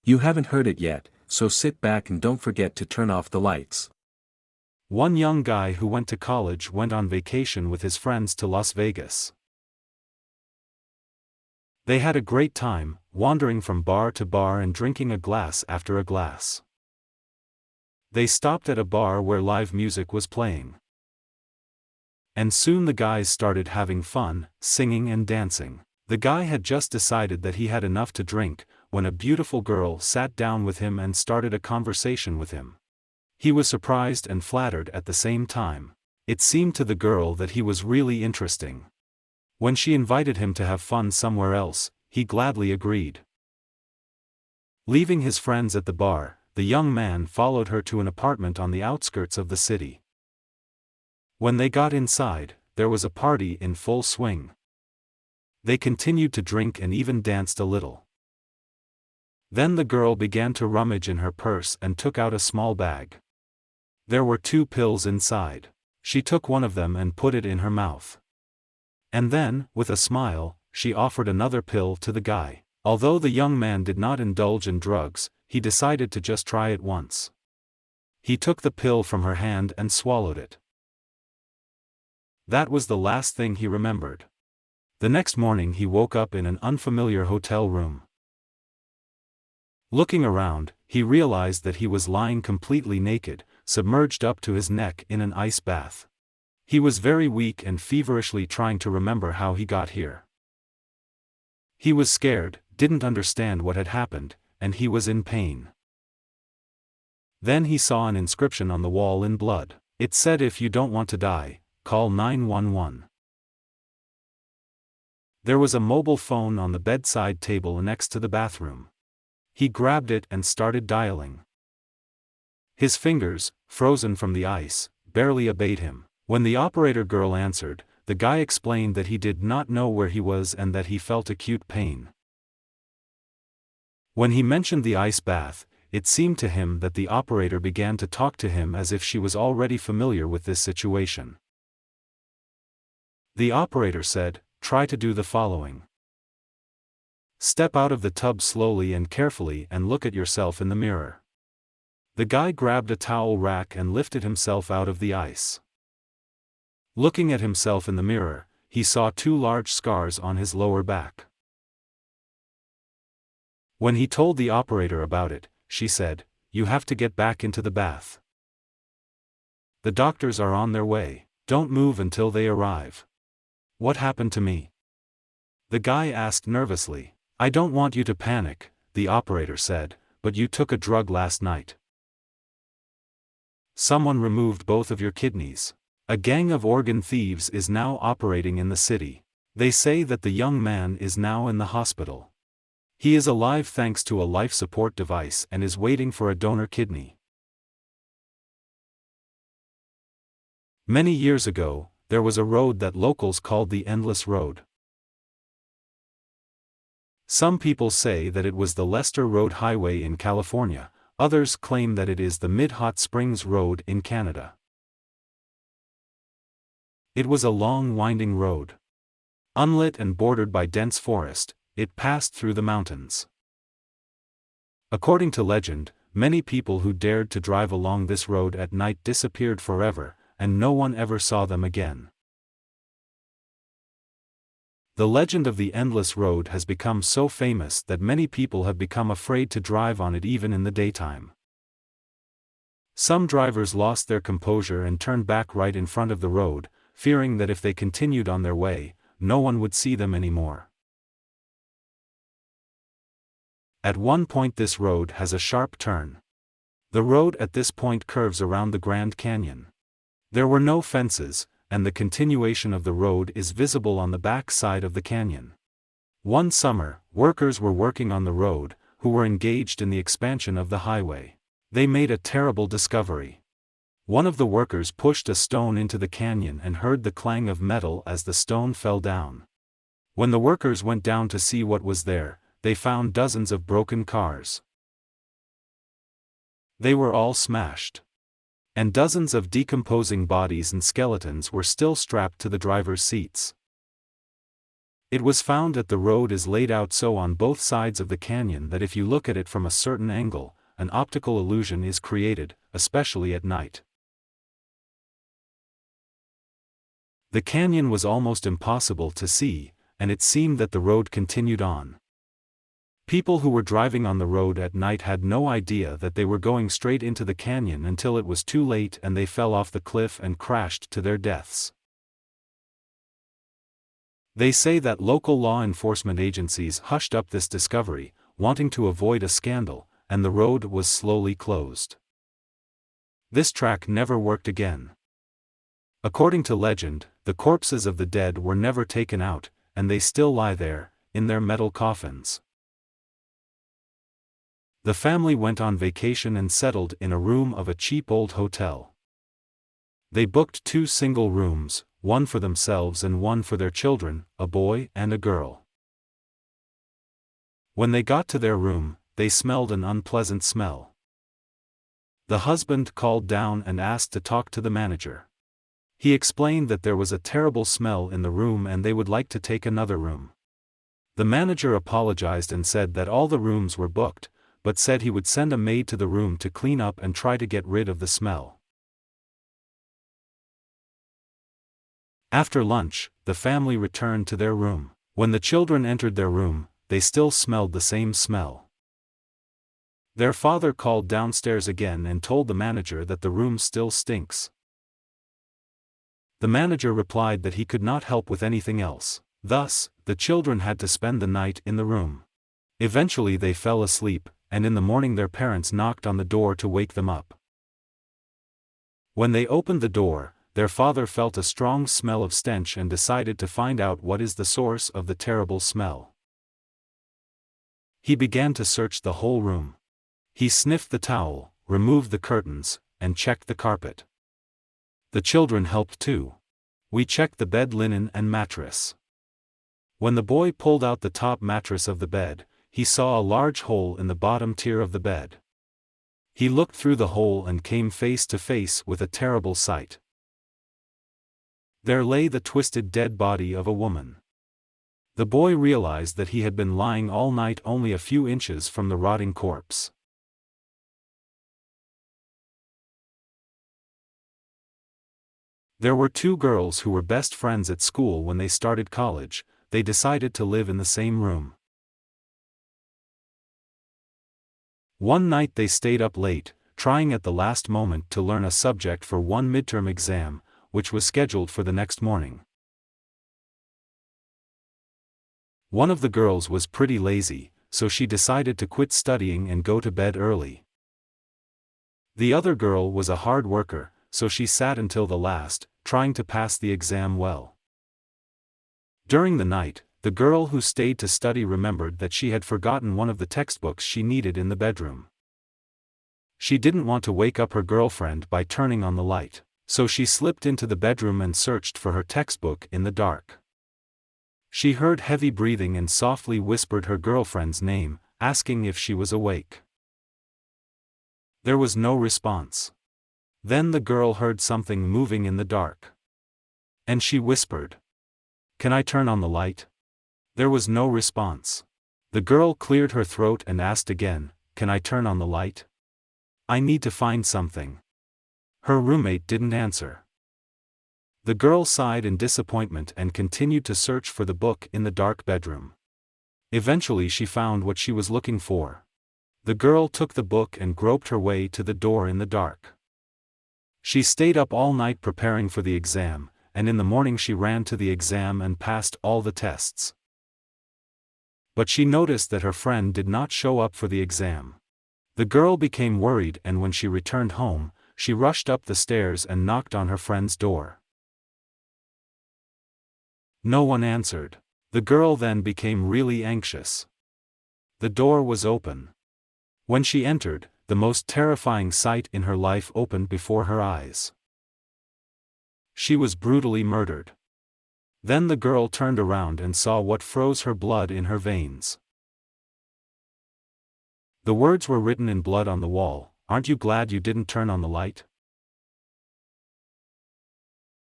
You haven't heard it yet, so sit back and don't forget to turn off the lights. One young guy who went to college went on vacation with his friends to Las Vegas. They had a great time, wandering from bar to bar and drinking a glass after a glass. They stopped at a bar where live music was playing. And soon the guys started having fun, singing and dancing. The guy had just decided that he had enough to drink, when a beautiful girl sat down with him and started a conversation with him. He was surprised and flattered at the same time. It seemed to the girl that he was really interesting. When she invited him to have fun somewhere else, he gladly agreed. Leaving his friends at the bar, the young man followed her to an apartment on the outskirts of the city. When they got inside, there was a party in full swing. They continued to drink and even danced a little. Then the girl began to rummage in her purse and took out a small bag. There were 2 pills inside. She took one of them and put it in her mouth. And then, with a smile, she offered another pill to the guy. Although the young man did not indulge in drugs, he decided to just try it once. He took the pill from her hand and swallowed it. That was the last thing he remembered. The next morning he woke up in an unfamiliar hotel room. Looking around, he realized that he was lying completely naked, submerged up to his neck in an ice bath. He was very weak and feverishly trying to remember how he got here. He was scared, didn't understand what had happened, and he was in pain. Then he saw an inscription on the wall in blood. It said, "If you don't want to die, call 911. There was a mobile phone on the bedside table next to the bathroom. He grabbed it and started dialing. His fingers, frozen from the ice, barely obeyed him. When the operator girl answered, the guy explained that he did not know where he was and that he felt acute pain. When he mentioned the ice bath, it seemed to him that the operator began to talk to him as if she was already familiar with this situation. The operator said, "Try to do the following. Step out of the tub slowly and carefully and look at yourself in the mirror." The guy grabbed a towel rack and lifted himself out of the ice. Looking at himself in the mirror, he saw 2 large scars on his lower back. When he told the operator about it, she said, "You have to get back into the bath. The doctors are on their way. Don't move until they arrive." "What happened to me?" the guy asked nervously. "I don't want you to panic," the operator said, "but you took a drug last night. Someone removed both of your kidneys. A gang of organ thieves is now operating in the city. They say that the young man is now in the hospital. He is alive thanks to a life support device and is waiting for a donor kidney." Many years ago, there was a road that locals called the Endless Road. Some people say that it was the Lester Road Highway in California, others claim that it is the Mid-Hot Springs Road in Canada. It was a long winding road. Unlit and bordered by dense forest, it passed through the mountains. According to legend, many people who dared to drive along this road at night disappeared forever, and no one ever saw them again. The legend of the Endless Road has become so famous that many people have become afraid to drive on it even in the daytime. Some drivers lost their composure and turned back right in front of the road, fearing that if they continued on their way, no one would see them anymore. At one point this road has a sharp turn. The road at this point curves around the Grand Canyon. There were no fences, and the continuation of the road is visible on the back side of the canyon. One summer, workers were working on the road, who were engaged in the expansion of the highway. They made a terrible discovery. One of the workers pushed a stone into the canyon and heard the clang of metal as the stone fell down. When the workers went down to see what was there, they found dozens of broken cars. They were all smashed. And dozens of decomposing bodies and skeletons were still strapped to the driver's seats. It was found that the road is laid out so on both sides of the canyon that if you look at it from a certain angle, an optical illusion is created, especially at night. The canyon was almost impossible to see, and it seemed that the road continued on. People who were driving on the road at night had no idea that they were going straight into the canyon until it was too late and they fell off the cliff and crashed to their deaths. They say that local law enforcement agencies hushed up this discovery, wanting to avoid a scandal, and the road was slowly closed. This track never worked again. According to legend, the corpses of the dead were never taken out, and they still lie there, in their metal coffins. The family went on vacation and settled in a room of a cheap old hotel. They booked 2 single rooms, one for themselves and one for their children, a boy and a girl. When they got to their room, they smelled an unpleasant smell. The husband called down and asked to talk to the manager. He explained that there was a terrible smell in the room and they would like to take another room. The manager apologized and said that all the rooms were booked, but said he would send a maid to the room to clean up and try to get rid of the smell. After lunch, the family returned to their room. When the children entered their room, they still smelled the same smell. Their father called downstairs again and told the manager that the room still stinks. The manager replied that he could not help with anything else. Thus, the children had to spend the night in the room. Eventually they fell asleep, and in the morning their parents knocked on the door to wake them up. When they opened the door, their father felt a strong smell of stench and decided to find out what is the source of the terrible smell. He began to search the whole room. He sniffed the towel, removed the curtains, and checked the carpet. The children helped too. We checked the bed linen and mattress. When the boy pulled out the top mattress of the bed, he saw a large hole in the bottom tier of the bed. He looked through the hole and came face to face with a terrible sight. There lay the twisted dead body of a woman. The boy realized that he had been lying all night only a few inches from the rotting corpse. There were 2 girls who were best friends at school. When they started college, they decided to live in the same room. One night they stayed up late, trying at the last moment to learn a subject for one midterm exam, which was scheduled for the next morning. One of the girls was pretty lazy, so she decided to quit studying and go to bed early. The other girl was a hard worker, so she sat until the last, trying to pass the exam well. During the night, the girl who stayed to study remembered that she had forgotten one of the textbooks she needed in the bedroom. She didn't want to wake up her girlfriend by turning on the light, so she slipped into the bedroom and searched for her textbook in the dark. She heard heavy breathing and softly whispered her girlfriend's name, asking if she was awake. There was no response. Then the girl heard something moving in the dark. And she whispered, "Can I turn on the light?" There was no response. The girl cleared her throat and asked again, "Can I turn on the light? I need to find something." Her roommate didn't answer. The girl sighed in disappointment and continued to search for the book in the dark bedroom. Eventually she found what she was looking for. The girl took the book and groped her way to the door in the dark. She stayed up all night preparing for the exam, and in the morning she ran to the exam and passed all the tests. But she noticed that her friend did not show up for the exam. The girl became worried, and when she returned home, she rushed up the stairs and knocked on her friend's door. No one answered. The girl then became really anxious. The door was open. When she entered, the most terrifying sight in her life opened before her eyes. She was brutally murdered. Then the girl turned around and saw what froze her blood in her veins. The words were written in blood on the wall, "Aren't you glad you didn't turn on the light?"